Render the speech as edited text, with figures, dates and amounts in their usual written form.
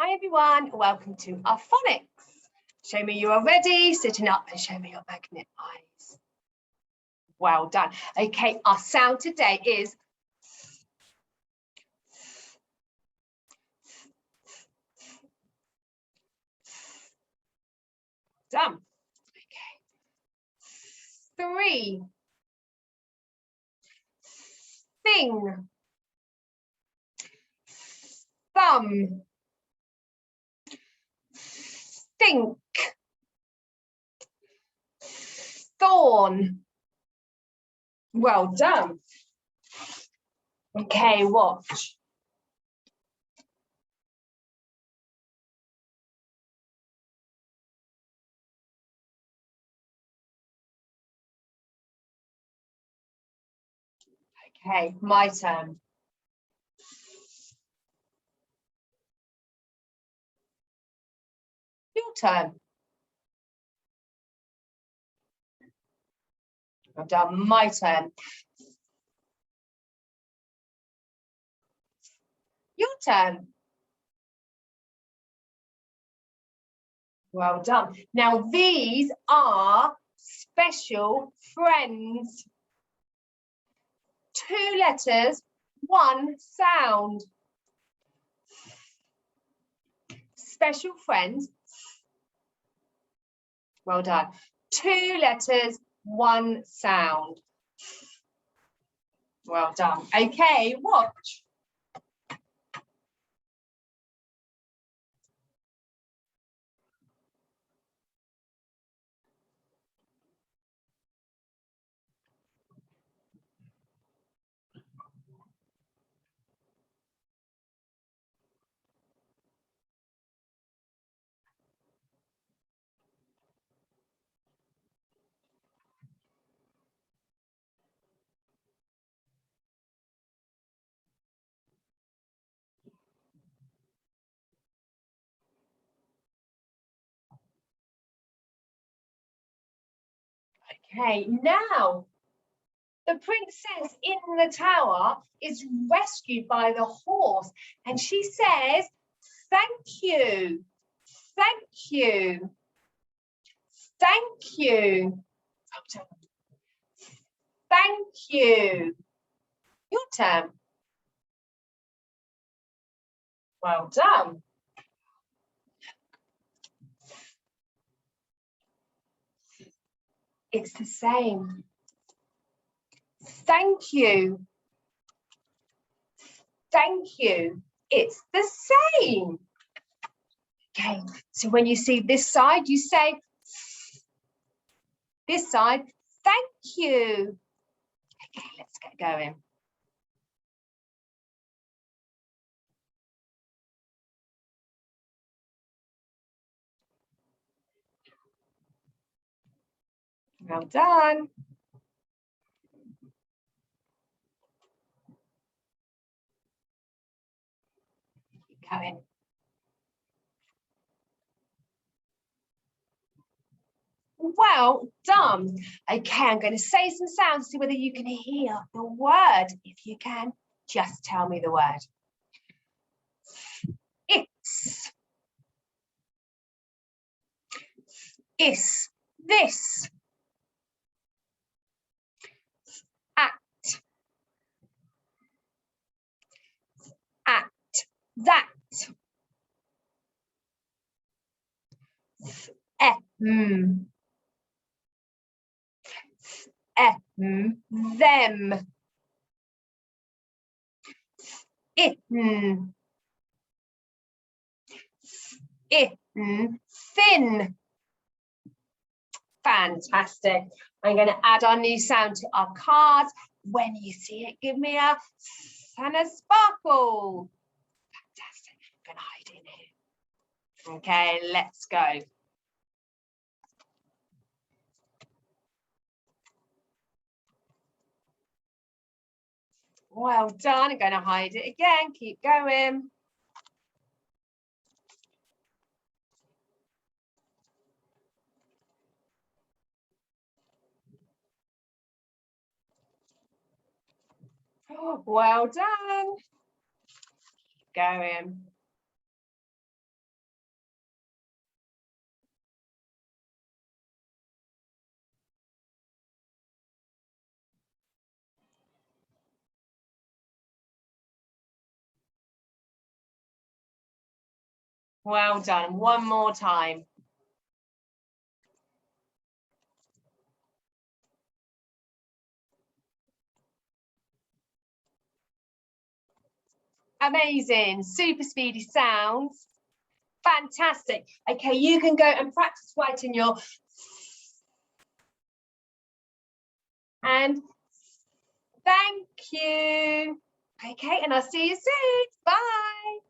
Hi everyone, welcome to our phonics. Show me you are ready, sitting up and show me your magnet eyes. Well done. Okay, our sound today is done. Okay. 3. Sing. Thumb. Think. Thorn. Well done. Okay, watch. Okay, my turn. Your turn. I've done my turn. Your turn. Well done. Now these are special friends. 2 letters, 1 sound. Special friends. Well done. 2 letters, 1 sound. Well done. Okay, watch. Okay, now the princess in the tower is rescued by the horse and she says, thank you, thank you, thank you, thank you. Your turn. Well done. It's the same. Thank you. Thank you. It's the same. Okay, so when you see this side, you say, this side, thank you. Okay, let's get going. Well done. Keep going. Well done. Okay, I'm going to say some sounds to see whether you can hear the word. If you can, just tell me the word. It's. Is. This. At. At. That. Them. Them. Itten. Thin. Fantastic. I'm going to add our new sound to our cards. When you see it, give me a and a sparkle. Fantastic. I'm going to hide in here. Okay, let's go. Well done. I'm going to hide it again. Keep going. Oh, well done. Keep going. Well done. One more time. Amazing. Super speedy sounds. Fantastic. Okay, you can go and practice writing your and thank you. Okay, and I'll see you soon. Bye.